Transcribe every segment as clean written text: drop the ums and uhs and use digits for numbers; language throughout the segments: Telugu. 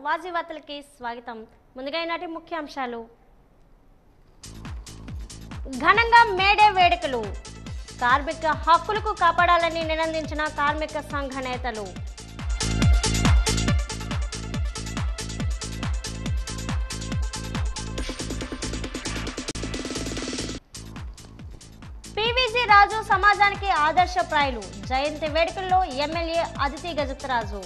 వాజీ వార్తలకి స్వాగతం. ముందుగా ఈనాటి ముఖ్యాంశాలు. ఘనంగా మేడే వేడుకలు. కార్మిక హక్కులకు కాపాడాలని నినదించిన కార్మిక సంఘ నేతలు. పీవీజీ రాజు సమాజానికి ఆదర్శప్రాయులు. జయంతి వేడుకల్లో ఎమ్మెల్యే అదితి గజపతిరాజు.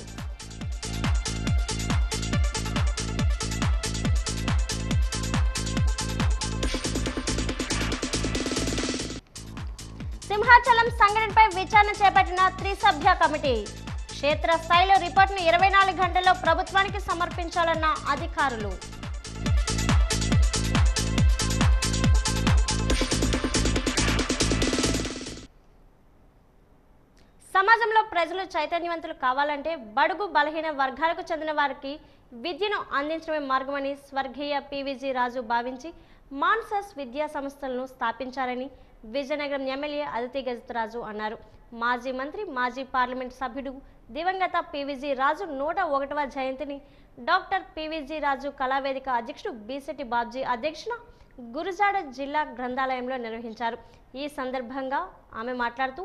సింహాచలం సంఘటనపై విచారణ చేపట్టిన త్రిసభ్య కమిటీ. క్షేత్రస్థాయిలో రిపోర్టును 24 గంటల్లో ప్రభుత్వానికి సమర్పించాలన్న అధికారులు. సమాజంలో ప్రజలు చైతన్యవంతులు కావాలంటే బడుగు బలహీన వర్గాలకు చెందిన వారికి విద్యను అందించడమే మార్గమని స్వర్గీయ పీవీజీ రాజు భావించి మాన్సస్ విద్యా సంస్థలను స్థాపించారని విజయనగరం ఎమ్మెల్యే అదితి గజపతిరాజు అన్నారు. మాజీ మంత్రి, మాజీ పార్లమెంట్ సభ్యుడు దివంగత పీవీజీ రాజు 101వ జయంతిని డాక్టర్ పీవీజీ రాజు కళావేదిక అధ్యక్షుడు బీసెట్టి బాబ్జీ అధ్యక్షున గురుజాడ జిల్లా గ్రంథాలయంలో నిర్వహించారు. ఈ సందర్భంగా ఆమె మాట్లాడుతూ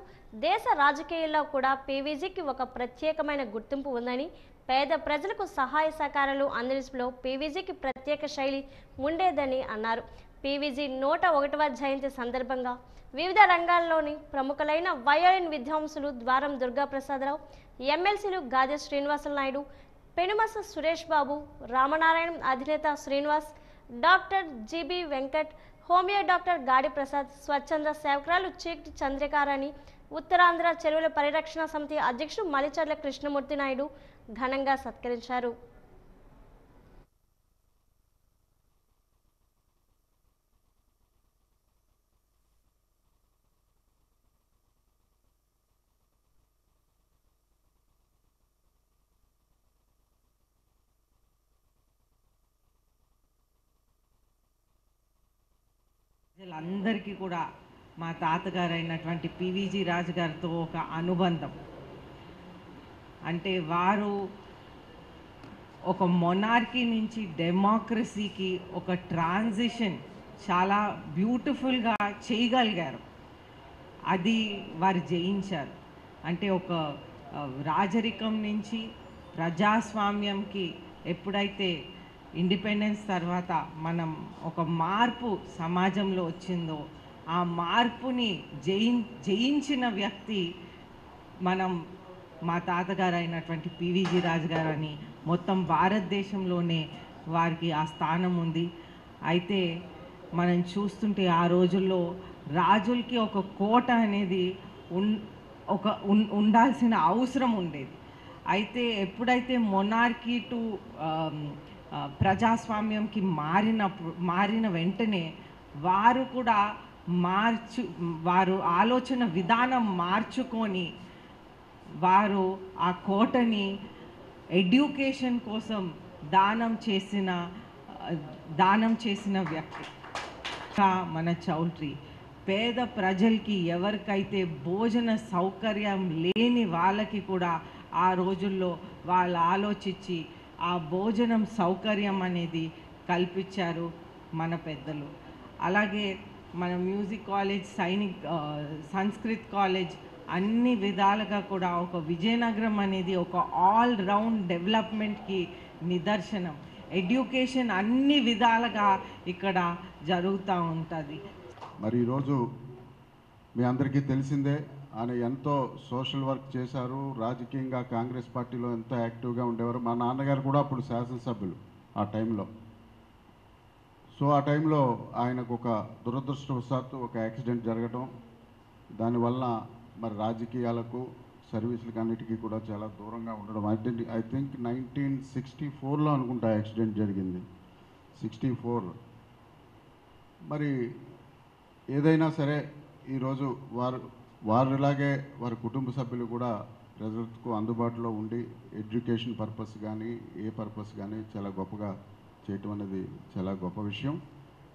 దేశ రాజకీయాల్లో కూడా పీవీజీకి ఒక ప్రత్యేకమైన గుర్తింపు ఉందని, పేద ప్రజలకు సహాయ సహకారాలు అందించడంలో పీవీజీకి ప్రత్యేక శైలి ఉండేదని అన్నారు. పీవీజీ 101వ జయంతి సందర్భంగా వివిధ రంగాల్లోని ప్రముఖులైన వయోలిన్ విద్వాంసులు ద్వారం దుర్గాప్రసాదరావు, ఎమ్మెల్సీలు గాదె శ్రీనివాసులు నాయుడు, పెనుమస సురేష్ బాబు, రామనారాయణ అధినేత Srinivas, doctor GB Venkat, homeo doctor గాడి ప్రసాద్, స్వచ్ఛంద సేవకురాలు చీకటి చంద్రికారాణి, ఉత్తరాంధ్ర చెరువుల పరిరక్షణ సమితి అధ్యక్షుడు మలిచర్ల కృష్ణమూర్తి నాయుడు ఘనంగా సత్కరించారు. ప్రజలందరికీ కూడా మా తాతగారు అయినటువంటి పీవీజీ రాజు గారితో ఒక అనుబంధం. అంటే వారు ఒక మొనార్కీ నుంచి డెమోక్రసీకి ఒక ట్రాన్సిషన్ చాలా బ్యూటిఫుల్గా చేయగలిగారు. అది వారు జయించారు. అంటే ఒక రాజరికం నుంచి ప్రజాస్వామ్యంకి ఎప్పుడైతే ఇండిపెండెన్స్ తర్వాత మనం ఒక మార్పు సమాజంలో వచ్చిందో ఆ మార్పుని జయించిన వ్యక్తి మనం మా తాతగారు అయినటువంటి పీవీజీ రాజు గారు అని మొత్తం భారతదేశంలోనే వారికి ఆ స్థానం ఉంది. అయితే మనం చూస్తుంటే ఆ రోజుల్లో రాజులకి ఒక కోట అనేది ఉండాల్సిన అవసరం ఉండేది. అయితే ఎప్పుడైతే మొనార్కీ టు ప్రజాస్వామ్యంకి మారిన వెంటనే వారు కూడా వారు ఆలోచన విధానం మార్చుకొని వారు ఆ కోటని ఎడ్యుకేషన్ కోసం దానం చేసిన వ్యక్తి మన చౌల్ట్రీ. పేద ప్రజలకి ఎవరికైతే భోజన సౌకర్యం లేని వాళ్ళకి కూడా ఆ రోజుల్లో వాళ్ళు ఆలోచించి ఆ భోజనం సౌకర్యం అనేది కల్పించారు మన పెద్దలు. అలాగే మన మ్యూజిక్ కాలేజ్, సంస్కృత్ కాలేజ్ అన్ని విధాలుగా కూడా ఒక విజయనగరం అనేది ఒక ఆల్ రౌండ్ డెవలప్మెంట్కి నిదర్శనం. ఎడ్యుకేషన్ అన్ని విధాలుగా ఇక్కడ జరుగుతూ ఉంటుంది. మరి ఈరోజు మీ అందరికీ తెలిసిందే, ఆయన ఎంతో సోషల్ వర్క్ చేశారు. రాజకీయంగా కాంగ్రెస్ పార్టీలో ఎంతో యాక్టివ్గా ఉండేవారు. మా నాన్నగారు కూడా అప్పుడు శాసనసభ్యులు ఆ టైంలో. సో ఆ టైంలో ఆయనకు ఒక దురదృష్టవశాత్తు ఒక యాక్సిడెంట్ జరగడం, దానివల్ల మరి రాజకీయాలకు సర్వీసులకు అన్నిటికీ కూడా చాలా దూరంగా ఉండడం. ఐ థింక్ 1964లో అనుకుంటా యాక్సిడెంట్ జరిగింది, 64. మరి ఏదైనా సరే ఈరోజు వారిలాగే వారి కుటుంబ సభ్యులు కూడా ప్రజలకు అందుబాటులో ఉండి ఎడ్యుకేషన్ పర్పస్ కానీ ఏ పర్పస్ కానీ చాలా గొప్పగా చేయటం అనేది చాలా గొప్ప విషయం.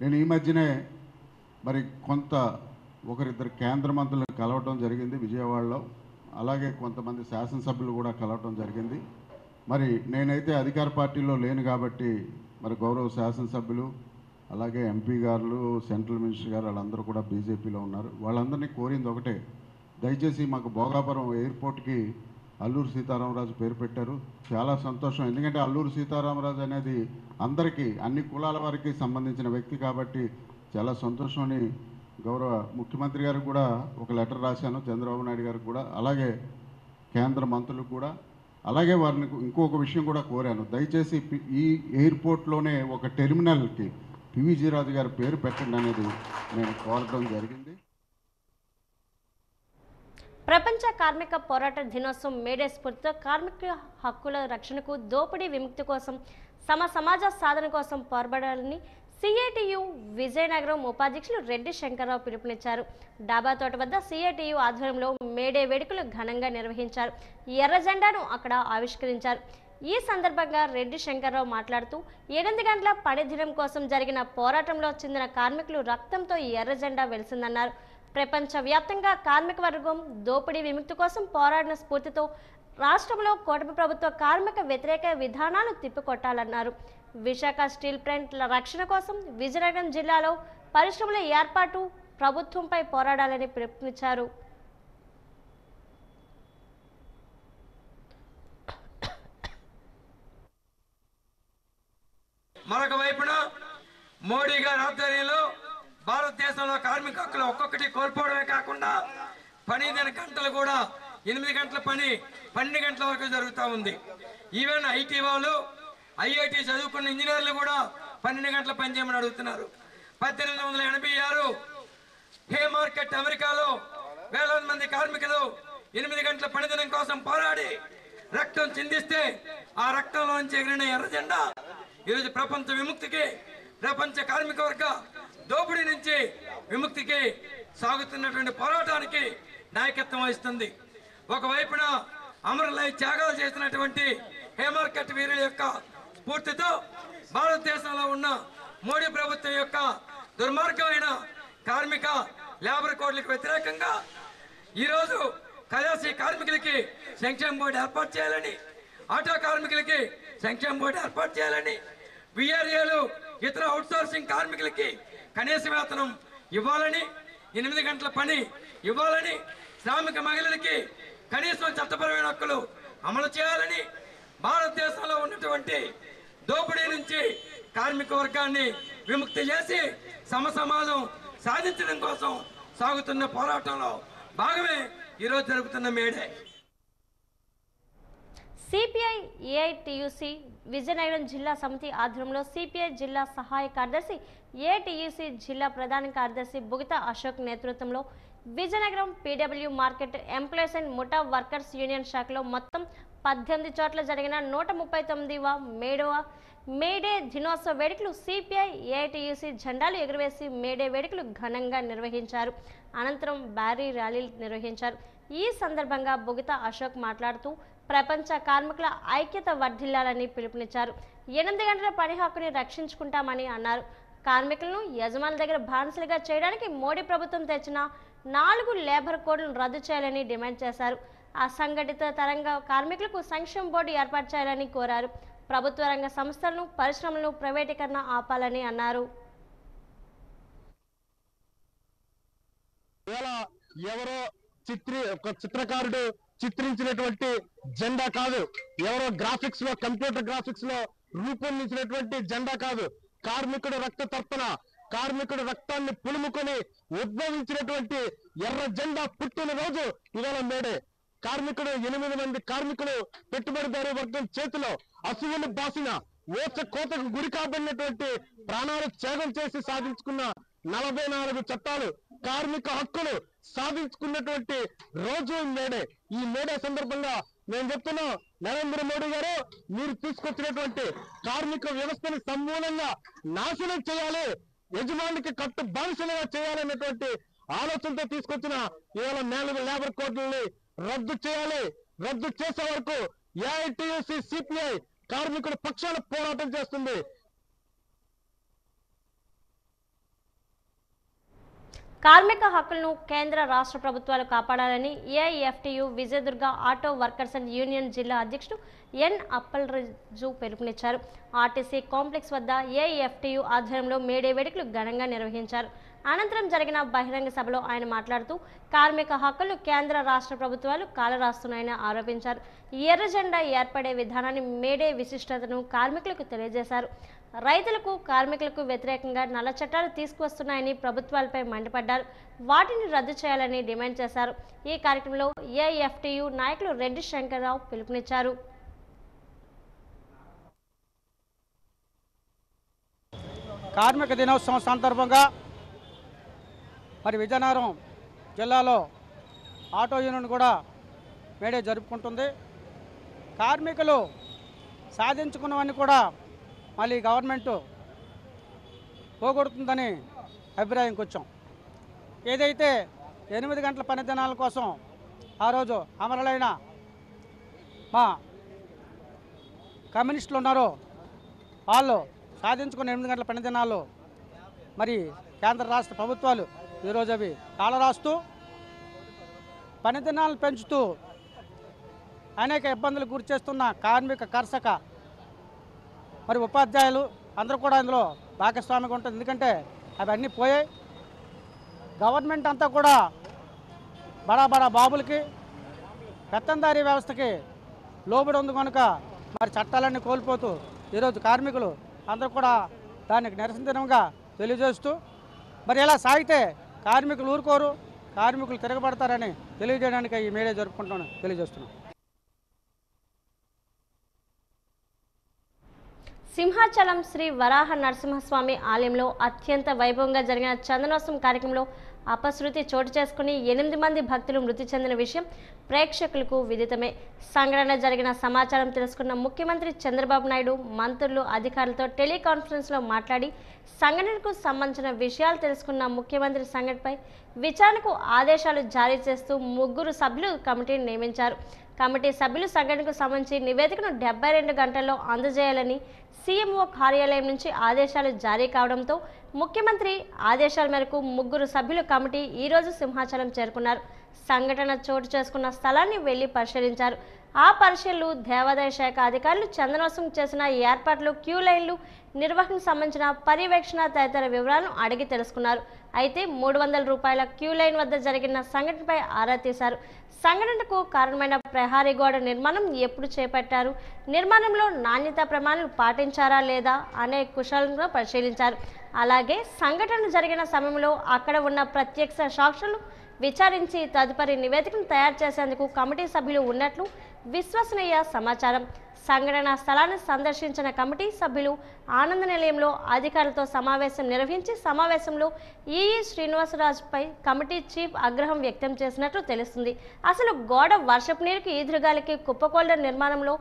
నేను ఈ మధ్యనే మరి ఒకరిద్దరు కేంద్ర మంత్రులను కలవటం జరిగింది విజయవాడలో. అలాగే కొంతమంది శాసనసభ్యులు కూడా కలవటం జరిగింది. మరి నేనైతే అధికార పార్టీలో లేను కాబట్టి మరి గౌరవ శాసనసభ్యులు అలాగే ఎంపీ గారు సెంట్రల్ మినిస్టర్ గారు వాళ్ళందరూ కూడా బీజేపీలో ఉన్నారు. వాళ్ళందరినీ కోరింది ఒకటే, దయచేసి మాకు భోగాపురం ఎయిర్పోర్ట్కి అల్లూరు సీతారామరాజు పేరు పెట్టారు. చాలా సంతోషం. ఎందుకంటే అల్లూరు సీతారామరాజు అనేది అందరికీ, అన్ని కులాల వారికి సంబంధించిన వ్యక్తి కాబట్టి చాలా సంతోషం అని గౌరవ ముఖ్యమంత్రి గారికి కూడా ఒక లెటర్ రాశాను, చంద్రబాబు నాయుడు గారికి కూడా, అలాగే కేంద్ర మంత్రులకు కూడా. అలాగే వారిని ఇంకొక విషయం కూడా కోరాను, దయచేసి ఈ ఎయిర్పోర్ట్లోనే ఒక టెర్మినల్కి పివిజి రాజు గారి పేరు పెట్టండి అనేది నేను కోరడం జరిగింది. ప్రపంచ కార్మిక పోరాట దినోత్సవం మేడే స్ఫూర్తితో కార్మిక హక్కుల రక్షణకు, దోపిడీ విముక్తి కోసం, సమాజ సాధన కోసం పోరాడాలని సిఐటియు విజయనగరం ఉపాధ్యక్షులు రెడ్డి శంకర్రావు పిలుపునిచ్చారు. డాబా తోట వద్ద సిఐటియు ఆధ్వర్యంలో మేడే వేడుకలు ఘనంగా నిర్వహించారు. ఎర్ర జెండాను అక్కడ ఆవిష్కరించారు. ఈ సందర్భంగా రెడ్డి శంకర్రావు మాట్లాడుతూ 8 గంటల పని దినం కోసం జరిగిన పోరాటంలో చెందిన కార్మికులు రక్తంతో ఎర్ర జెండా వెలిసిందన్నారు. ప్రపంచవ్యాప్తంగా కార్మిక వర్గం దోపిడీ విముక్తి కోసం పోరాడిన స్ఫూర్తితో రాష్ట్రంలో కూటమి ప్రభుత్వ కార్మిక వ్యతిరేక విధానాలు తిప్పికొట్టాలన్నారు. విశాఖ స్టీల్ ప్లాంట్ల రక్షణ కోసం విజయనగరం జిల్లాలో పరిశ్రమల ఏర్పాటు ప్రభుత్వంపై పోరాడాలని పిలుపునిచ్చారు. మరొక వైపున మోడీ గారి ఆధ్వర్యంలో భారతదేశంలో కార్మిక హక్కులు ఒక్కొక్కటి కోల్పోవడమే కాకుండా పనిదిన గంటలు కూడా 8 గంటల పని 12 గంటల వరకు జరుగుతూ ఉంది. ఈవెన్ ఐటీ వాళ్ళు, ఐఐటి చదువుకున్న ఇంజనీర్లు కూడా 12 గంటల పని చేయమని అడుగుతున్నారు. 1886 హే మార్కెట్ అమెరికాలో వేలాది మంది కార్మికులు 8 గంటల పనిదినం కోసం పోరాడి రక్తం చిందిస్తే ఆ రక్తంలోంచి ఎగిరిన ఎర్ర జెండా ఈరోజు ప్రపంచ విముక్తికి, ప్రపంచ కార్మిక వర్గ దోపిడీ నుంచి విముక్తికి సాగుతున్నటువంటి పోరాటానికి నాయకత్వం వహిస్తుంది. ఒకవైపున అమరులై త్యాగాలు చేసినటువంటి హేమార్కెట్ వీరుల యొక్క స్ఫూర్తితో భారతదేశంలో ఉన్న మోడీ ప్రభుత్వం యొక్క దుర్మార్గమైన కార్మిక లేబర్ కోడ్లకు వ్యతిరేకంగా ఈరోజు కళాశాల కార్మికులకి సంక్షేమ బోర్డు ఏర్పాటు చేయాలని, ఆటో కార్మికులకి సంక్షేమ బోర్డు ఏర్పాటు చేయాలని, విఆర్ఏలు ఇతర అవుట్సోర్సింగ్ కార్మికులకి కనీస వేతనం ఇవ్వాలని, 8 గంటల పని ఇవ్వాలని, శ్రామిక మహిళలకి కనీసం చట్టపరమైన హక్కులు అమలు చేయాలని, భారతదేశంలో ఉన్నటువంటి దోపిడీ నుంచి కార్మిక వర్గాన్ని విముక్తి చేసి సమాజం సాధించడం కోసం సాగుతున్న పోరాటంలో భాగమే ఈరోజు జరుగుతున్న మేడే. సిపిఐ ఏఐటియుసి విజయనగరం జిల్లా సమితి ఆధ్వర్యంలో సిపిఐ జిల్లా సహాయ కార్యదర్శి, ఏఐటియుసి జిల్లా ప్రధాన కార్యదర్శి బుగిత అశోక్ నేతృత్వంలో Vizianagaram PW market employees and ముఠా వర్కర్స్ యూనియన్ శాఖలో మొత్తం 18 చోట్ల జరిగిన 139వ మేడే దినోత్సవ వేడుకలు సిపిఐ ఏఐటియుసి జెండాలు ఎగురవేసి మేడే వేడుకలు ఘనంగా నిర్వహించారు. అనంతరం భారీ ర్యాలీలు నిర్వహించారు. ఈ సందర్భంగా బుగిత అశోక్ మాట్లాడుతూ ప్రపంచ కార్మికుల ఐక్యత వర్ధిల్లాలని పిలుపునిచ్చారు. 8 గంటల పని హక్కుని రక్షించుకుంటామని అన్నారు. కార్మికులను యజమానుల దగ్గర బానిసలుగా చేయడానికి మోడీ ప్రభుత్వం తెచ్చిన 4 లేబర్ కోడ్లను రద్దు చేయాలని డిమాండ్ చేశారు. అసంఘటిత తరంగ కార్మికులకు సంక్షేమ బోర్డు ఏర్పాటు చేయాలని కోరారు. ప్రభుత్వ రంగ సంస్థలను, పరిశ్రమలను ప్రైవేటీకరణ ఆపాలని అన్నారు. ఎవరో చిత్రకారుడు చిత్రించినటువంటి జెండా కాదు, ఎవరో గ్రాఫిక్స్ లో, కంప్యూటర్ గ్రాఫిక్స్ లో రూపొందించినటువంటి జెండా కాదు. కార్మికుడు రక్త తర్పణ, కార్మికుడు రక్తాన్ని పులుముకొని ఉద్భవించినటువంటి ఎర్ర జెండా పుట్టిన రోజు ఇవాళ మేడే. కార్మికుడు 8 మంది కార్మికులు పెట్టుబడిదారు వర్గం చేతిలో అసువులు బాసిన ఓచ కోతకు గురి కాబడినటువంటి ప్రాణాలు త్యాగం చేసి సాధించుకున్న 44 చట్టాలు, కార్మిక హక్కులు సాధించుకున్నటువంటి రోజు మేడే. ఈ మేడే సందర్భంగా నేను చెప్తున్నా, నరేంద్ర మోడీ గారు మీరు తీసుకొచ్చినటువంటి కార్మిక వ్యవస్థని సమూలంగా నాశనం చేయాలి, యజమానికి కట్టు బానిసలుగా చేయాలనేటువంటి ఆలోచనతో తీసుకొచ్చిన ఇవాళ 4 లేబర్ కోడ్లని రద్దు చేయాలి. రద్దు చేసే వరకు ఏఐటియుసి సిపిఐ కార్మికుల పక్షాన పోరాటం చేస్తుంది. కార్మిక హక్కులను కేంద్ర రాష్ట్ర ప్రభుత్వాలు కాపాడాలని AIFTU Vijayadurga auto workers and union జిల్లా అధ్యక్షుడు ఎన్ అప్పలరాజు పిలుపునిచ్చారు. ఆర్టీసీ కాంప్లెక్స్ వద్ద ఏఐఎఫ్టియు ఆధ్వర్యంలో మేడే వేడుకలు ఘనంగా నిర్వహించారు. అనంతరం జరిగిన బహిరంగ సభలో ఆయన మాట్లాడుతూ కార్మిక హక్కులు కేంద్ర రాష్ట్ర ప్రభుత్వాలు కాలరాస్తున్నాయని ఆరోపించారు. ఎర్ర జెండా ఏర్పడే విధానాన్ని మేడే విశిష్టతను కార్మికులకు తెలియజేశారు. రైతులకు కార్మికులకు వ్యతిరేకంగా నల్ల చట్టాలు తీసుకువస్తున్నాయని ప్రభుత్వాలపై మండిపడ్డారు. వాటిని రద్దు చేయాలని డిమాండ్ చేశారు. ఈ కార్యక్రమంలో ఏఐఎఫ్టియు నాయకులు రెడ్డి శంకర్రావు పిలుపునిచ్చారు. కార్మిక దినోత్సవం సందర్భంగా మరి విజయనగరం జిల్లాలో ఆటో యూనియన్ కూడా మేడే జరుపుకుంటుంది. కార్మికులు సాధించుకున్నవన్నీ కూడా మళ్ళీ గవర్నమెంట్ పోగొడుతుందని అభిప్రాయంకి వచ్చాం. ఏదైతే 8 గంటల పని దినాల కోసం ఆ రోజు అమరులైన మా కమ్యూనిస్టులు ఉన్నారో వాళ్ళు సాధించుకున్న 8 గంటల పని దినాలు మరి కేంద్ర రాష్ట్ర ప్రభుత్వాలు ఈరోజు అవి కాలరాస్తూ పని దినాలను పెంచుతూ అనేక ఇబ్బందులకు గురి చేస్తున్న కార్మిక కర్షక మరి ఉపాధ్యాయులు అందరూ కూడా అందులో భాగస్వామిగా ఉంటుంది. ఎందుకంటే అవన్నీ పోయాయి. గవర్నమెంట్ అంతా కూడా బడా బాబులకి పెత్తందారీ వ్యవస్థకి లోబడి ఉంది కనుక మరి చట్టాలన్నీ కోల్పోతూ ఈరోజు కార్మికులు అందరూ కూడా దానికి నిరసన దినంగా తెలియజేస్తూ మరి ఇలా సాగితే కార్మికులు ఊరుకోరు, కార్మికులు తిరగబడతారని తెలియజేయడానికి ఈ మేడే జరుపుకుంటామని తెలియజేస్తున్నాం. సింహాచలం శ్రీ వరాహ నరసింహస్వామి ఆలయంలో అత్యంత వైభవంగా జరిగిన చందనోత్సవం కార్యక్రమంలో అపశృతి చోటు చేసుకుని 8 మంది భక్తులు మృతి చెందిన విషయం ప్రేక్షకులకు విదితమే. సంఘటన జరిగిన సమాచారం తెలుసుకున్న ముఖ్యమంత్రి చంద్రబాబు నాయుడు మంత్రులు అధికారులతో టెలికాన్ఫరెన్స్లో మాట్లాడి సంఘటనకు సంబంధించిన విషయాలు తెలుసుకున్న ముఖ్యమంత్రి సంఘటనపై విచారణకు ఆదేశాలు జారీ చేస్తూ 3 సభ్యులు కమిటీని నియమించారు. కమిటీ సభ్యులు సంఘటనకు సంబంధించి నివేదికను 72 గంటల్లో అందజేయాలని సీఎంఓ కార్యాలయం నుంచి ఆదేశాలు జారీ కావడంతో ముఖ్యమంత్రి ఆదేశాల మేరకు 3 సభ్యుల కమిటీ ఈరోజు సింహాచలం చేరుకున్నారు. సంఘటన చోటు చేసుకున్న స్థలాన్ని వెళ్లి పరిశీలించారు. ఆ పరిశీలనలు దేవాదాయ శాఖ అధికారులు చందనోత్సవం చేసిన ఏర్పాట్లు, క్యూ లైన్లు, నిర్వహణకు సంబంధించిన పర్యవేక్షణ తదితర వివరాలను అడిగి తెలుసుకున్నారు. అయితే 300 రూపాయల క్యూ లైన్ వద్ద జరిగిన సంఘటనపై ఆరా తీశారు. సంఘటనకు కారణమైన ప్రహారీ గోడ నిర్మాణం ఎప్పుడు చేపట్టారు, నిర్మాణంలో నాణ్యతా ప్రమాణాలు పాటించారా లేదా అనే కుశలంగా పరిశీలించారు. అలాగే సంఘటన జరిగిన సమయంలో అక్కడ ఉన్న ప్రత్యక్ష సాక్షులు విచారించి తదుపరి నివేదికను తయారు చేసేందుకు కమిటీ సభ్యులు ఉన్నట్లు విశ్వసనీయ సమాచారం. సంఘటన స్థలాన్ని సందర్శించిన కమిటీ సభ్యులు ఆనంద నిలయంలో అధికారులతో సమావేశం నిర్వహించి సమావేశంలో ఈఈ శ్రీనివాసరాజుపై కమిటీ చీఫ్ ఆగ్రహం వ్యక్తం చేసినట్లు తెలుస్తుంది. అసలు గోడ వర్షపు నీరుకి ఈదురుగాలికి కుప్పకూలిన నిర్మాణంలో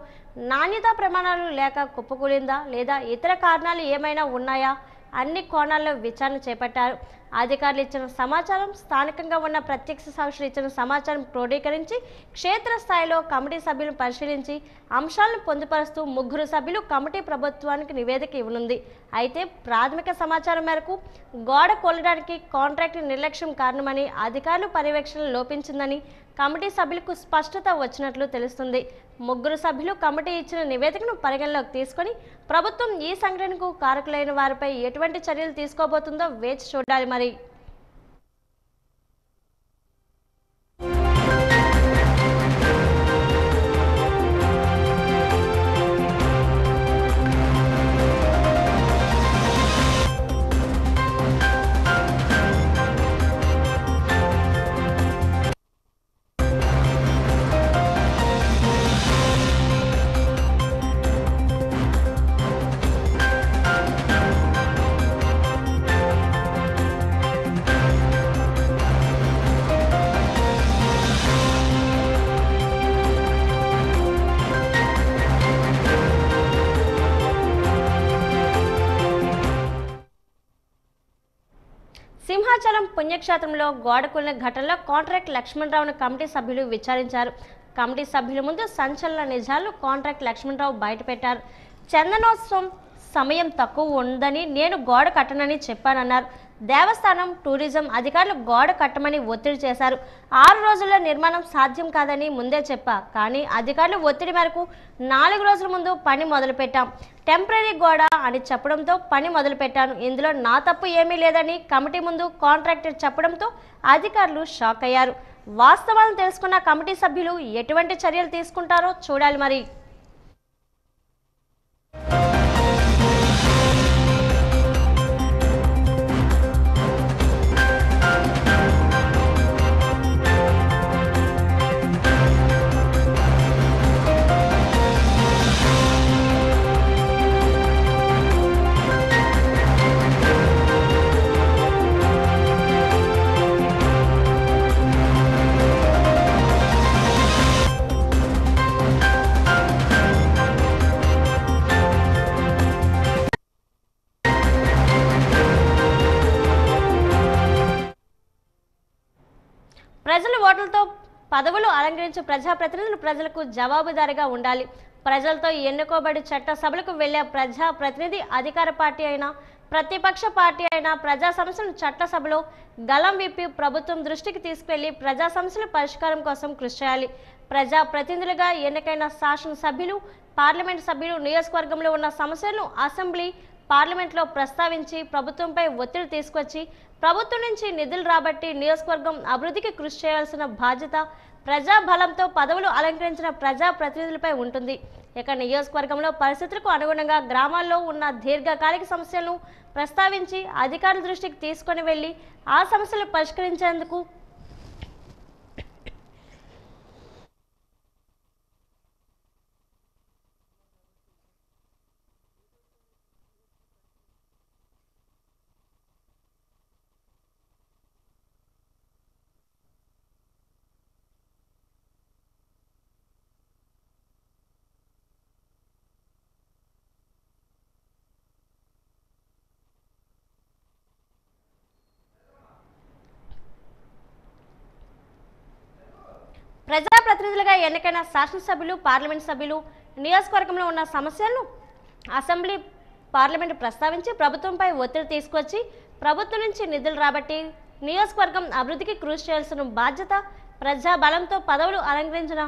నాణ్యతా ప్రమాణాలు లేక కుప్పకూలిందా లేదా ఇతర కారణాలు ఏమైనా ఉన్నాయా అన్ని కోణాల్లో విచారణ చేపట్టారు. అధికారులు ఇచ్చిన సమాచారం, స్థానికంగా ఉన్న ప్రత్యక్ష సాక్షులు ఇచ్చిన సమాచారం క్రోడీకరించి క్షేత్రస్థాయిలో కమిటీ సభ్యులను పరిశీలించి అంశాలను పొందుపరుస్తూ 3 సభ్యులు కమిటీ ప్రభుత్వానికి నివేదిక ఇవ్వనుంది. అయితే ప్రాథమిక సమాచారం మేరకు గోడ కూలడానికి కాంట్రాక్టు నిర్లక్ష్యం కారణమని, అధికారులు పర్యవేక్షణ లోపించిందని కమిటీ సభ్యులకు స్పష్టత వచ్చినట్లు తెలుస్తుంది. 3 సభ్యులు కమిటీ ఇచ్చిన నివేదికను పరిగణలోకి తీసుకొని ప్రభుత్వం ఈ సంఘటనకు కారకులైన వారిపై ఎటువంటి చర్యలు తీసుకోబోతుందో వేచి చూడాలి. మరి సింహాచలం పుణ్యక్షేత్రంలో గోడకూలిన ఘటనలో కాంట్రాక్ట్ లక్ష్మణరావును కమిటీ సభ్యులు విచారించారు. కమిటీ సభ్యుల ముందు సంచలన నిజాలు కాంట్రాక్ట్ లక్ష్మణరావు బయటపెట్టారు. చందనోత్సవం సమయం తక్కువ ఉందని నేను గోడ కట్టనని చెప్పానన్నారు. దేవస్థానం టూరిజం అధికారులు గోడ కట్టమని ఒత్తిడి చేశారు. 6 రోజుల్లో నిర్మాణం సాధ్యం కాదని ముందే చెప్పా, కానీ అధికారులు ఒత్తిడి మేరకు 4 రోజుల ముందు పని మొదలుపెట్టాం. టెంపరీ గోడ అని చెప్పడంతో పని మొదలుపెట్టాను. ఇందులో నా తప్పు ఏమీ లేదని కమిటీ ముందు కాంట్రాక్టర్ చెప్పడంతో అధికారులు షాక్ అయ్యారు. వాస్తవాలను తెలుసుకున్న కమిటీ సభ్యులు ఎటువంటి చర్యలు తీసుకుంటారో చూడాలి మరి. ప్రజల ఓట్లతో పదవులు అలంకరించే ప్రజాప్రతినిధులు ప్రజలకు జవాబుదారీగా ఉండాలి. ప్రజలతో ఎన్నుకోబడి చట్టసభలకు వెళ్లే ప్రజాప్రతినిధి అధికార పార్టీ అయినా ప్రతిపక్ష పార్టీ అయినా ప్రజా సమస్యలను చట్టసభలో గలం విప్పి ప్రభుత్వం దృష్టికి తీసుకెళ్లి ప్రజా సమస్యల పరిష్కారం కోసం కృషి చేయాలి. ప్రజాప్రతినిధులుగా ఎన్నికైన శాసనసభ్యులు, పార్లమెంటు సభ్యులు నియోజకవర్గంలో ఉన్న సమస్యలను అసెంబ్లీ, పార్లమెంట్లో ప్రస్తావించి ప్రభుత్వంపై ఒత్తిడి తీసుకొచ్చి ప్రభుత్వం నుంచి నిధులు రాబట్టి నియోజకవర్గం అభివృద్ధికి కృషి చేయాల్సిన బాధ్యత ప్రజాబలంతో పదవులు అలంకరించిన ప్రజాప్రతినిధులపై ఉంటుంది. ఇక నియోజకవర్గంలో పరిస్థితులకు అనుగుణంగా గ్రామాల్లో ఉన్న దీర్ఘకాలిక సమస్యలను ప్రస్తావించి అధికారుల దృష్టికి తీసుకొని వెళ్లి ఆ సమస్యలు పరిష్కరించేందుకు ప్రజాప్రతినిధులుగా ఎన్నికైన శాసనసభ్యులు, పార్లమెంట్ సభ్యులు నియోజకవర్గంలో ఉన్న సమస్యలను అసెంబ్లీ, పార్లమెంటు ప్రస్తావించి ప్రభుత్వంపై ఒత్తిడి తీసుకొచ్చి ప్రభుత్వం నుంచి నిధులు రాబట్టి నియోజకవర్గం అభివృద్ధికి కృషి చేయాల్సిన బాధ్యత ప్రజాబలంతో పదవులు అలంకరించిన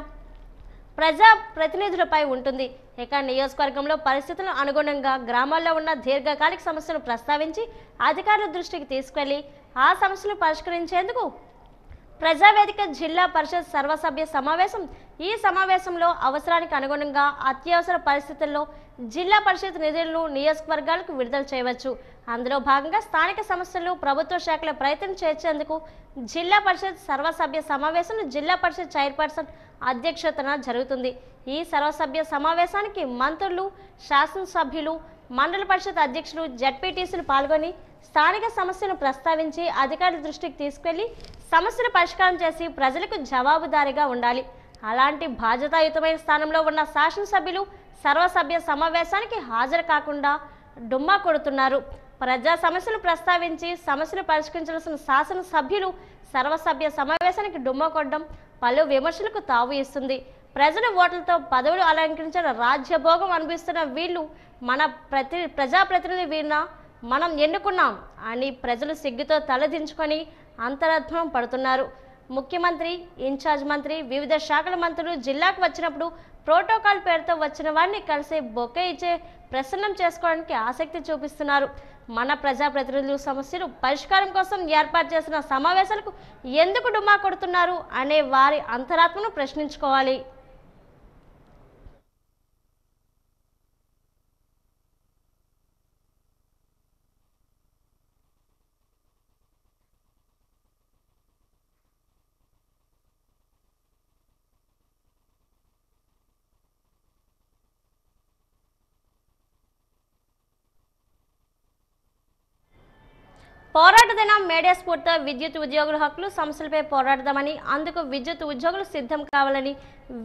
ప్రజాప్రతినిధులపై ఉంటుంది. ఇక నియోజకవర్గంలో పరిస్థితులకు అనుగుణంగా గ్రామాల్లో ఉన్న దీర్ఘకాలిక సమస్యలను ప్రస్తావించి అధికారుల దృష్టికి తీసుకెళ్లి ఆ సమస్యలు పరిష్కరించేందుకు ప్రజావేదిక జిల్లా పరిషత్ సర్వసభ్య సమావేశం. ఈ సమావేశంలో అవసరానికి అనుగుణంగా అత్యవసర పరిస్థితుల్లో జిల్లా పరిషత్ నిధులను నియోజకవర్గాలకు విడుదల చేయవచ్చు. అందులో భాగంగా స్థానిక సమస్యలు ప్రభుత్వ శాఖల ప్రయత్నం చేర్చేందుకు జిల్లా పరిషత్ సర్వసభ్య సమావేశం జిల్లా పరిషత్ చైర్పర్సన్ అధ్యక్షతన జరుగుతుంది. ఈ సర్వసభ్య సమావేశానికి మంత్రులు, శాసనసభ్యులు, మండల పరిషత్ అధ్యక్షులు, జడ్పీటీసీలు పాల్గొని స్థానిక సమస్యలను ప్రస్తావించి అధికారుల దృష్టికి తీసుకెళ్లి సమస్యలు పరిష్కారం చేసి ప్రజలకు జవాబుదారీగా ఉండాలి. అలాంటి బాధ్యతాయుతమైన స్థానంలో ఉన్న శాసనసభ్యులు సర్వసభ్య సమావేశానికి హాజరు కాకుండా డుమ్మా కొడుతున్నారు. ప్రజా సమస్యలు ప్రస్తావించి సమస్యలు పరిష్కరించాల్సిన శాసనసభ్యులు సర్వసభ్య సమావేశానికి డుమ్మా కొట్టడం పలు విమర్శలకు తావు ఇస్తుంది. ప్రజల ఓట్లతో పదవులు అలంకరించిన రాజ్యభోగం అనిపిస్తున్న వీళ్ళు మన ప్రజాప్రతినిధి వీరిన మనం ఎన్నుకున్నాం అని ప్రజలు సిగ్గుతో తలదించుకొని అంతరాత్మం పడుతున్నారు. ముఖ్యమంత్రి, ఇన్ఛార్జ్ మంత్రి, వివిధ శాఖల మంత్రులు జిల్లాకు వచ్చినప్పుడు ప్రోటోకాల్ పేరుతో వచ్చిన వారిని కలిసి బొకే ఇచ్చే ప్రసన్నం చేసుకోవడానికి ఆసక్తి చూపిస్తున్నారు. మన ప్రజాప్రతినిధులు సమస్యలు పరిష్కారం కోసం ఏర్పాటు చేసిన సమావేశాలకు ఎందుకు డుమ్మా కొడుతున్నారు అనే వారి అంతరాత్మను ప్రశ్నించుకోవాలి. పోరాట దినం మేడే స్ఫూర్తితో విద్యుత్ ఉద్యోగుల హక్కులు సమస్యలపై పోరాడదామని, అందుకు విద్యుత్ ఉద్యోగులు సిద్ధం కావాలని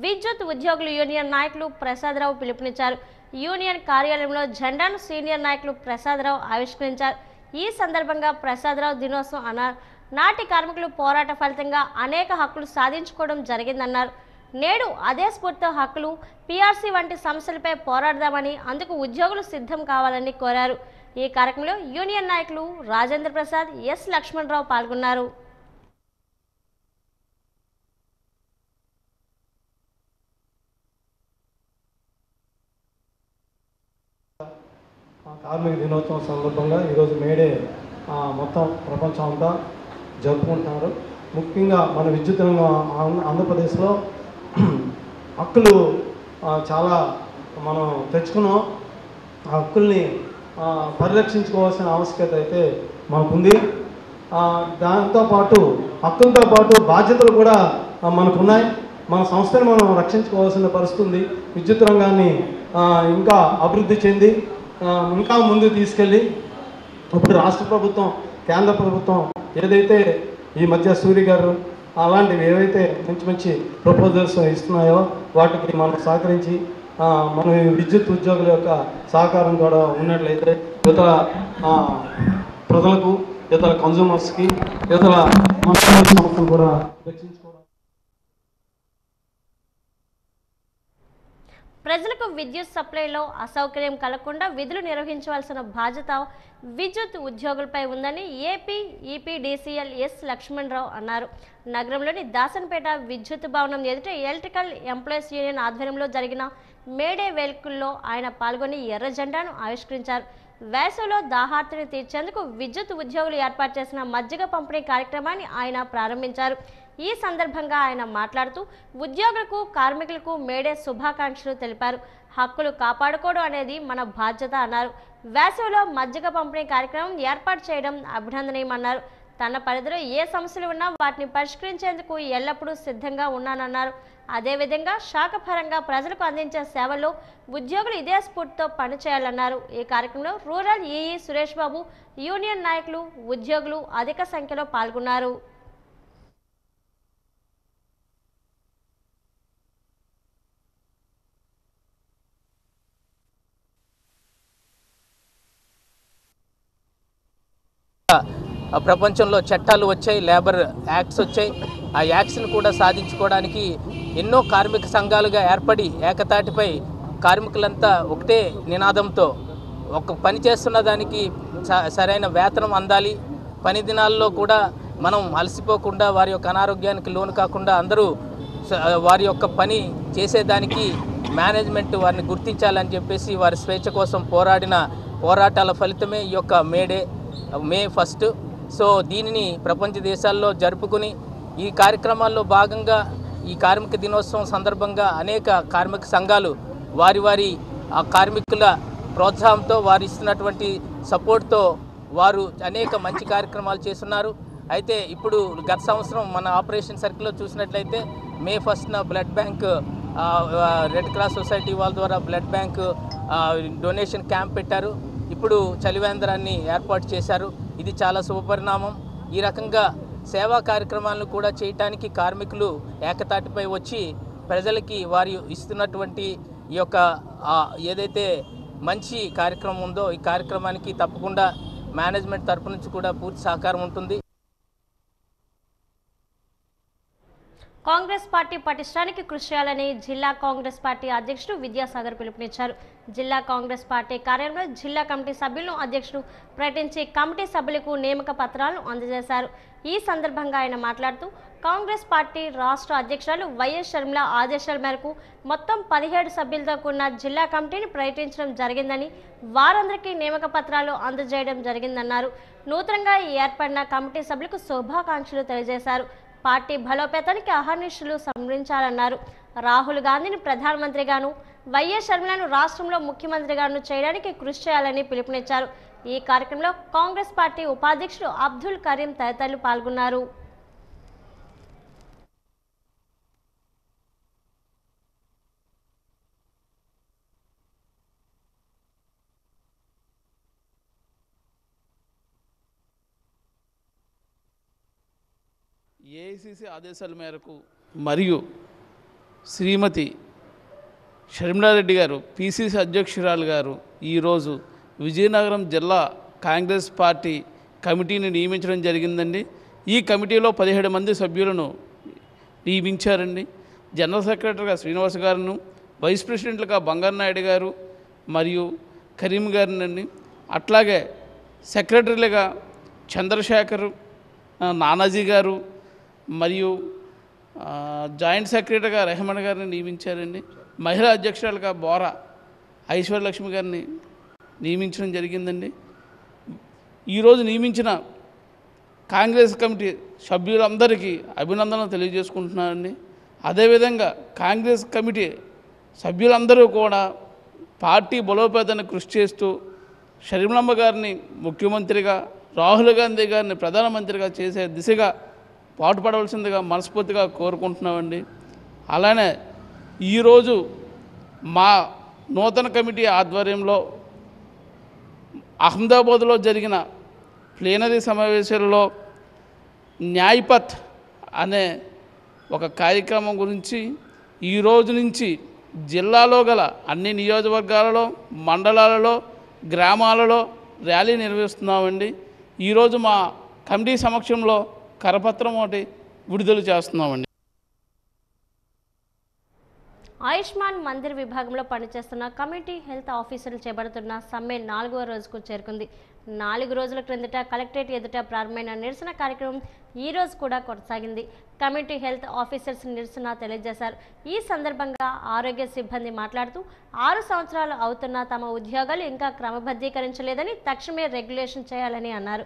విద్యుత్ ఉద్యోగులు యూనియన్ నాయకులు ప్రసాదరావు పిలుపునిచ్చారు. యూనియన్ కార్యాలయంలో జెండాను సీనియర్ నాయకులు ప్రసాదరావు ఆవిష్కరించారు. ఈ సందర్భంగా ప్రసాదరావు దినోత్సవం అన్నారు. నాటి కార్మికులు పోరాట ఫలితంగా అనేక హక్కులు సాధించుకోవడం జరిగిందన్నారు. నేడు అదే స్ఫూర్తితో హక్కులు, పీఆర్సీ వంటి సమస్యలపై పోరాడదామని, అందుకు ఉద్యోగులు సిద్ధం కావాలని కోరారు. ఈ కార్యక్రమంలో యూనియన్ నాయకులు రాజేంద్ర ప్రసాద్, ఎస్ లక్ష్మణరావు పాల్గొన్నారు. కార్మిక దినోత్సవం సందర్భంగా ఈరోజు మేడే మొత్తం ప్రపంచం అంతా జరుపుకుంటున్నారు. ముఖ్యంగా మన విద్యుత్ రంగం ఆంధ్రప్రదేశ్లో హక్కులు చాలా మనం తెచ్చుకున్నాం. ఆ హక్కుల్ని పరిరక్షించుకోవాల్సిన ఆవశ్యకత అయితే మనకుంది. దాంతోపాటు హక్కులతో పాటు బాధ్యతలు కూడా మనకున్నాయి. మన సంస్థని మనం రక్షించుకోవాల్సిన పరిస్థితి ఉంది. విద్యుత్ రంగాన్ని ఇంకా అభివృద్ధి చెంది ఇంకా ముందుకు తీసుకెళ్ళి ఇప్పుడు రాష్ట్ర ప్రభుత్వం, కేంద్ర ప్రభుత్వం ఏదైతే ఈ మధ్య సూర్య గారు అలాంటివి ఏవైతే మంచి మంచి ప్రపోజల్స్ ఇస్తున్నాయో వాటికి మనం సహకరించి మన విద్యుత్ ఉద్యోగుల యొక్క సహకారం కూడా ఉన్నట్లయితే ఇతర ప్రజలకు, ఇతర కన్జ్యూమర్స్కి, ఇతర మన సంస్థలు కూడా రక్షించుకోవడం. ప్రజలకు విద్యుత్ సప్లైలో అసౌకర్యం కలగకుండా విధులు నిర్వహించవలసిన బాధ్యత విద్యుత్ ఉద్యోగులపై ఉందని ఏపీ ఈపీడీసీఎల్ ఎస్ లక్ష్మణరావు అన్నారు. నగరంలోని దాసన్పేట విద్యుత్ భవనం ఎదుట ఎలక్ట్రికల్ ఎంప్లాయీస్ యూనియన్ ఆధ్వర్యంలో జరిగిన మేడే వేడుకల్లో ఆయన పాల్గొని ఎర్ర జెండాను ఆవిష్కరించారు. వేసవిలో దాహార్తిని తీర్చేందుకు విద్యుత్ ఉద్యోగులు ఏర్పాటు చేసిన మజ్జిగ పంపిణీ కార్యక్రమాన్ని ఆయన ప్రారంభించారు. ఈ సందర్భంగా ఆయన మాట్లాడుతూ ఉద్యోగులకు, కార్మికులకు మేడే శుభాకాంక్షలు తెలిపారు. హక్కులు కాపాడుకోవడం అనేది మన బాధ్యత అన్నారు. వేసవిలో మజ్జిగ పంపిణీ కార్యక్రమం ఏర్పాటు చేయడం అభినందనీయమన్నారు. తన పరిధిలో ఏ సమస్యలు ఉన్నా వాటిని పరిష్కరించేందుకు ఎల్లప్పుడూ సిద్ధంగా ఉన్నానన్నారు. అదేవిధంగా శాఖపరంగా ప్రజలకు అందించే సేవల్లో ఉద్యోగులు ఇదే స్ఫూర్తితో పనిచేయాలన్నారు. ఈ కార్యక్రమంలో rural EE Suresh Babu, union నాయకులు, ఉద్యోగులు అధిక సంఖ్యలో పాల్గొన్నారు. ప్రపంచంలో చట్టాలు వచ్చాయి, లేబర్ యాక్ట్స్ వచ్చాయి. ఆ యాక్ట్స్ని కూడా సాధించుకోవడానికి ఎన్నో కార్మిక సంఘాలుగా ఏర్పడి ఏకతాటిపై కార్మికులంతా ఒకటే నినాదంతో ఒక పని చేస్తున్న దానికి సరైన వేతనం అందాలి, పని దినాల్లో కూడా మనం అలసిపోకుండా వారి యొక్క అనారోగ్యానికి లోను కాకుండా అందరూ వారి యొక్క పని చేసేదానికి మేనేజ్మెంట్ వారిని గుర్తించాలని చెప్పేసి వారి స్వేచ్ఛ కోసం పోరాడిన పోరాటాల ఫలితమే ఈ యొక్క మే 1. సో దీనిని ప్రపంచ దేశాల్లో జరుపుకుని ఈ కార్యక్రమాల్లో భాగంగా ఈ కార్మిక దినోత్సవం సందర్భంగా అనేక కార్మిక సంఘాలు వారి కార్మికుల ప్రోత్సాహంతో వారు ఇస్తున్నటువంటి సపోర్ట్తో వారు అనేక మంచి కార్యక్రమాలు చేస్తున్నారు. అయితే ఇప్పుడు గత సంవత్సరం మన ఆపరేషన్ సర్కిల్లో చూసినట్లయితే మే 1న blood bank, red cross society వాళ్ళ ద్వారా బ్లడ్ బ్యాంక్ డొనేషన్ క్యాంప్ పెట్టారు. ఇప్పుడు చలివేంద్రాన్ని ఏర్పాటు చేశారు. ఇది చాలా శుభపరిణామం. ఈ రకంగా సేవా కార్యక్రమాలను కూడా చేయటానికి కార్మికులు ఏకతాటిపై వచ్చి ప్రజలకి వారు ఇస్తున్నటువంటి ఈ యొక్క ఏదైతే మంచి కార్యక్రమం ఉందో ఈ కార్యక్రమానికి తప్పకుండా మేనేజ్మెంట్ తరపు నుంచి కూడా పూర్తి సహకారం ఉంటుంది. కాంగ్రెస్ పార్టీ పటిష్టానికి కృషి చేయాలని జిల్లా కాంగ్రెస్ పార్టీ అధ్యక్షుడు విద్యాసాగర్ పిలుపునిచ్చారు. జిల్లా కాంగ్రెస్ పార్టీ కార్యాలయంలో జిల్లా కమిటీ సభ్యులను అధ్యక్షుడు ప్రకటించి కమిటీ సభ్యులకు నియామక పత్రాలను అందజేశారు. ఈ సందర్భంగా ఆయన మాట్లాడుతూ కాంగ్రెస్ పార్టీ రాష్ట్ర అధ్యక్షురాలు వైఎస్ షర్మిల ఆదేశాల మేరకు మొత్తం 17 సభ్యులతో కూడిన జిల్లా కమిటీని ప్రకటించడం జరిగిందని, వారందరికీ నియామక పత్రాలు అందజేయడం జరిగిందన్నారు. నూతనంగా ఏర్పడిన కమిటీ సభ్యులకు శుభాకాంక్షలు తెలియజేశారు. పార్టీ బలోపేతానికి అహర్నిశలు సంప్రదించాలన్నారు. రాహుల్ గాంధీని ప్రధానమంత్రిగాను, వైఎస్ షర్మిలను రాష్ట్రంలో ముఖ్యమంత్రిగాను చేయడానికి కృషి చేయాలని పిలుపునిచ్చారు. ఈ కార్యక్రమంలో కాంగ్రెస్ పార్టీ ఉపాధ్యక్షుడు అబ్దుల్ కరీం తదితరులు పాల్గొన్నారు. ఏఐసిసి ఆదేశాల మేరకు మరియు శ్రీమతి షర్మిలారెడ్డి గారు పిసిసి అధ్యక్షురాలు గారు ఈరోజు విజయనగరం జిల్లా కాంగ్రెస్ పార్టీ కమిటీని నియమించడం జరిగిందండి. ఈ కమిటీలో 17 మంది సభ్యులను నియమించారండి. జనరల్ సెక్రటరీగా శ్రీనివాస్ గారును, వైస్ ప్రెసిడెంట్లుగా బంగారు నాయుడు గారు మరియు కరీం గారినండి, అట్లాగే సెక్రటరీలుగా చంద్రశేఖర్, నానాజీ గారు మరియు జాయింట్ సెక్రటరీగా రెహమాన్ గారిని నియమించారండి. మహిళా అధ్యక్షురాలుగా బోరా ఐశ్వర్యలక్ష్మి గారిని నియమించడం జరిగిందండి. ఈరోజు నియమించిన కాంగ్రెస్ కమిటీ సభ్యులందరికీ అభినందనలు తెలియజేసుకుంటున్నానండి. అదేవిధంగా కాంగ్రెస్ కమిటీ సభ్యులందరూ కూడా పార్టీ బలోపేతానికి కృషి చేస్తూ షర్మిలమ్మ గారిని ముఖ్యమంత్రిగా, రాహుల్ గాంధీ గారిని ప్రధానమంత్రిగా చేసే దిశగా పాటుపడవలసిందిగా మనస్ఫూర్తిగా కోరుకుంటున్నామండి. అలానే ఈరోజు మా నూతన కమిటీ ఆధ్వర్యంలో అహ్మదాబాద్లో జరిగిన ప్లీనరీ సమావేశాల్లో న్యాయపథ్ అనే ఒక కార్యక్రమం గురించి ఈరోజు నుంచి జిల్లాలో గల అన్ని నియోజకవర్గాలలో, మండలాలలో, గ్రామాలలో ర్యాలీ నిర్వహిస్తున్నామండి. ఈరోజు మా కమిటీ సమక్షంలో కరపత్రం ఒకటి విడుదల చేస్తున్నామండి. ఆయుష్మాన్ మందిర్ విభాగంలో పనిచేస్తున్న కమ్యూనిటీ హెల్త్ ఆఫీసర్లు చేపడుతున్న సమ్మె 4వ రోజుకు చేరుకుంది. 4 రోజుల క్రిందట కలెక్టరేట్ ఎదుట ప్రారంభమైన నిరసన కార్యక్రమం ఈ రోజు కూడా కొనసాగింది. కమ్యూనిటీ హెల్త్ ఆఫీసర్స్ నిరసన తెలియజేశారు. ఈ సందర్భంగా ఆరోగ్య సిబ్బంది మాట్లాడుతూ 6 సంవత్సరాలు అవుతున్నా తమ ఉద్యోగాలు ఇంకా క్రమబద్ధీకరించలేదని, తక్షణమే రెగ్యులేషన్ చేయాలని అన్నారు.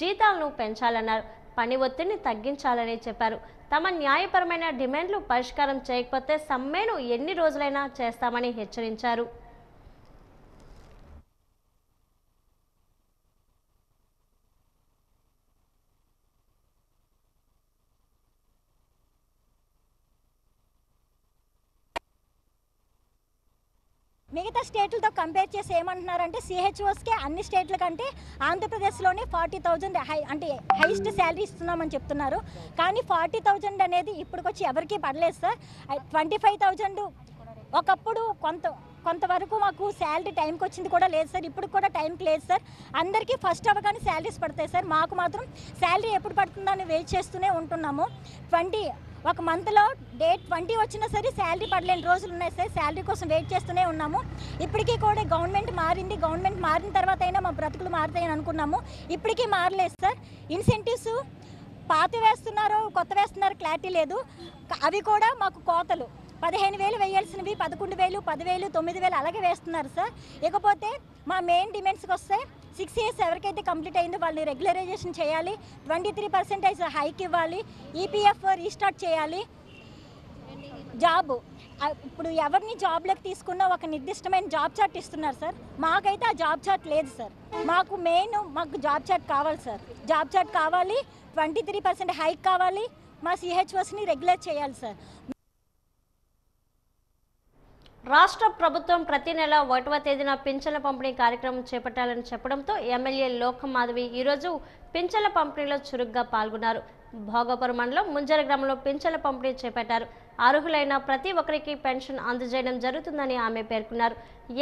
జీతాలను పెంచాలన్నారు. పని ఒత్తిడిని తగ్గించాలని చెప్పారు. తమ న్యాయపరమైన డిమాండ్లు పరిష్కారం చేయకపోతే సమ్మెను ఎన్ని రోజులైనా చేస్తామని హెచ్చరించారు. మిగతా స్టేట్లతో కంపేర్ చేసి ఏమంటున్నారంటే సిహెచ్ఓస్కే అన్ని స్టేట్ల కంటే ఆంధ్రప్రదేశ్లోనే 40,000 అంటే హైయెస్ట్ శాలరీ ఇస్తున్నామని చెప్తున్నారు. కానీ 40,000 అనేది ఇప్పటికొచ్చి ఎవరికీ పడలేదు సార్. 25,000 ఒకప్పుడు కొంతవరకు మాకు శాలరీ టైంకి వచ్చింది కూడా లేదు సార్. ఇప్పుడు కూడా టైంకి లేదు సార్. అందరికీ ఫస్ట్ అవ్వగానే శాలరీస్ పడతాయి సార్. మాకు మాత్రం శాలరీ ఎప్పుడు పడుతుందని వెయిట్ చేస్తూనే ఉంటున్నాము. ఒక మంత్లో డేట్ 20 వచ్చినా సరే శాలరీ పడలేని రోజులు ఉన్నాయి సార్. శాలరీ కోసం వెయిట్ చేస్తూనే ఉన్నాము. ఇప్పటికీ కూడా గవర్నమెంట్ మారింది. గవర్నమెంట్ మారిన తర్వాత అయినా మా బ్రతుకులు మారుతాయని అనుకున్నాము. ఇప్పటికీ మారలేదు సార్. ఇన్సెంటివ్స్ పాత వేస్తున్నారో కొత్త వేస్తున్నారో క్లారిటీ లేదు. అవి కూడా మాకు కోతలు 15,000 వేయాల్సినవి 11,000, 10,000, 9,000 అలాగే వేస్తున్నారు సార్. ఇకపోతే మా మెయిన్ డిమాండ్స్కి వస్తే 6 ఇయర్స్ ఎవరికైతే కంప్లీట్ అయిందో వాళ్ళని రెగ్యులరైజేషన్ చేయాలి. 23% హైక్ ఇవ్వాలి. ఈపీఎఫ్ రీస్టార్ట్ చేయాలి. జాబ్ ఇప్పుడు ఎవరిని జాబ్లోకి తీసుకున్నా ఒక నిర్దిష్టమైన జాబ్ చార్ట్ ఇస్తున్నారు సార్. మాకైతే ఆ జాబ్ చార్ట్ లేదు సార్. మాకు జాబ్ చార్ట్ కావాలి సార్. జాబ్ చార్ట్ కావాలి. 23% హైక్ కావాలి. మా సిహెచ్ఓస్ని రెగ్యులర్ చేయాలి సార్. రాష్ట్ర ప్రభుత్వం ప్రతి నెల 1వ తేదీన పింఛన్ల పంపిణీ కార్యక్రమం చేపట్టాలని చెప్పడంతో ఎమ్మెల్యే లోకం మాధవి ఈరోజు పింఛన్ల పంపిణీలో చురుగ్గా పాల్గొన్నారు. భోగపురం మండలం ముంజర గ్రామంలో పింఛన్ల పంపిణీ చేపట్టారు. అర్హులైన ప్రతి ఒక్కరికి పెన్షన్ అందజేయడం జరుగుతుందని ఆమె పేర్కొన్నారు.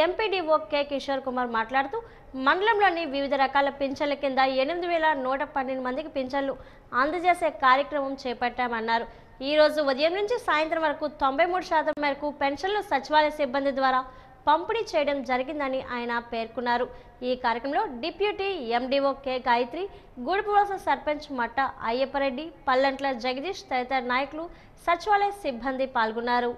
ఎంపీడీఓ కె కిషోర్ కుమార్ మాట్లాడుతూ మండలంలోని వివిధ రకాల పింఛన్ల కింద 8,112 మందికి పింఛన్లు అందజేసే కార్యక్రమం చేపట్టామన్నారు. ఈ రోజు ఉదయం నుంచి సాయంత్రం వరకు 93% మేరకు పెన్షన్లు సచివాలయ సిబ్బంది ద్వారా పంపిణీ చేయడం జరిగిందని ఆయన పేర్కొన్నారు. ఈ కార్యక్రమంలో deputy MDO K Gayatri, Gudipuvalasa sarpanch Matta Ayyappareddy, Pallantla Jagadish తదితర నాయకులు, సచివాలయ సిబ్బంది పాల్గొన్నారు.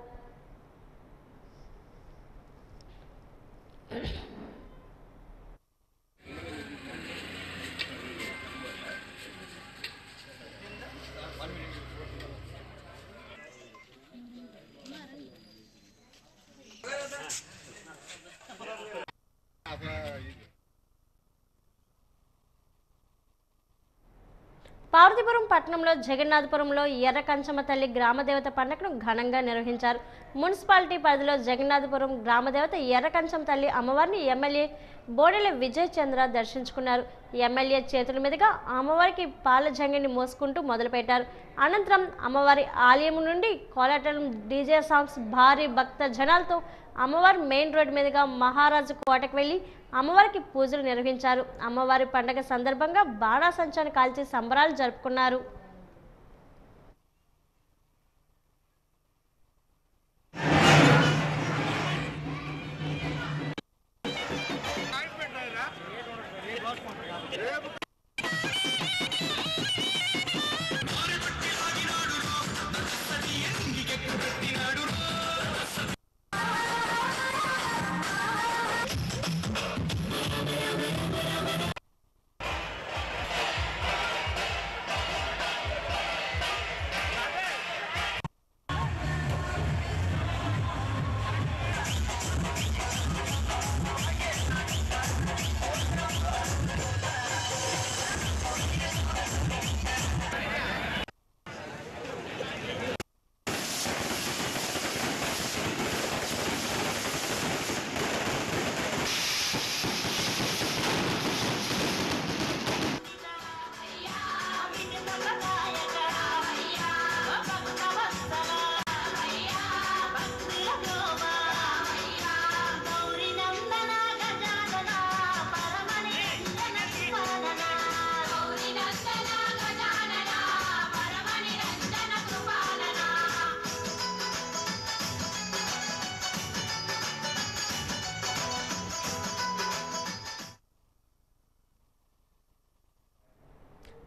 పార్వతీపురం పట్టణంలో జగన్నాథపురంలో ఎర్రకంచమ్మ తల్లి గ్రామదేవత పండుగను ఘనంగా నిర్వహించారు. మున్సిపాలిటీ పరిధిలో జగన్నాథపురం గ్రామదేవత ఎర్రకంచమ్మ తల్లి అమ్మవారిని ఎమ్మెల్యే బోడెల విజయ్ చంద్ర దర్శించుకున్నారు. ఎమ్మెల్యే చేతుల మీదుగా అమ్మవారికి పాల జంగిని మోసుకుంటూ మొదలుపెట్టారు. అనంతరం అమ్మవారి ఆలయం నుండి కోలాటం, డీజే సాంగ్స్, భారీ భక్త జనాలతో అమ్మవారి మెయిన్ రోడ్ మీదుగా మహారాజు కోటకు వెళ్లి అమ్మవారికి పూజలు నిర్వహించారు. అమ్మవారి పండుగ సందర్భంగా బాణాసంచాన్ని కాల్చి సంబరాలు జరుపుకున్నారు.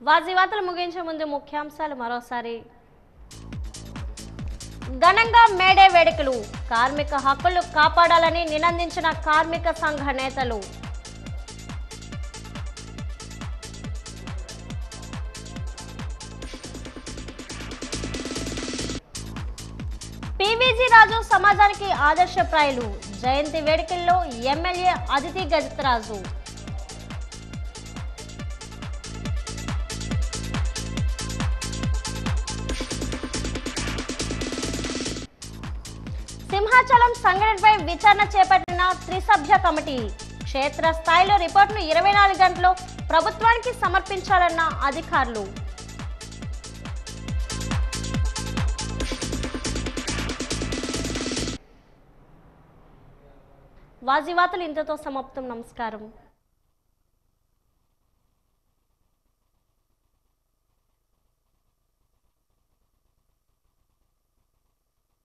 వార్తలు ముగించే ముందు ముఖ్యాంశాలు మరోసారి. ఘనంగా మేడే వేడుకలు, కార్మిక హక్కులు కాపాడాలని నినదించిన కార్మిక సంఘ నేతలు. పీవీజీ రాజు సమాజానికి ఆదర్శప్రాయులు, జయంతి వేడుకల్లో ఎమ్మెల్యే అదితి గజతరాజు. సింహాచలం సంఘటనపై విచారణ చేపట్టిన త్రిసభ్య కమిటీ, క్షేత్రస్థాయిలో రిపోర్టును 24 గంటల్లో ప్రభుత్వానికి సమర్పించాలన్న అధికారులు. వార్తలు ఇంతతో సమాప్తం. నమస్కారం.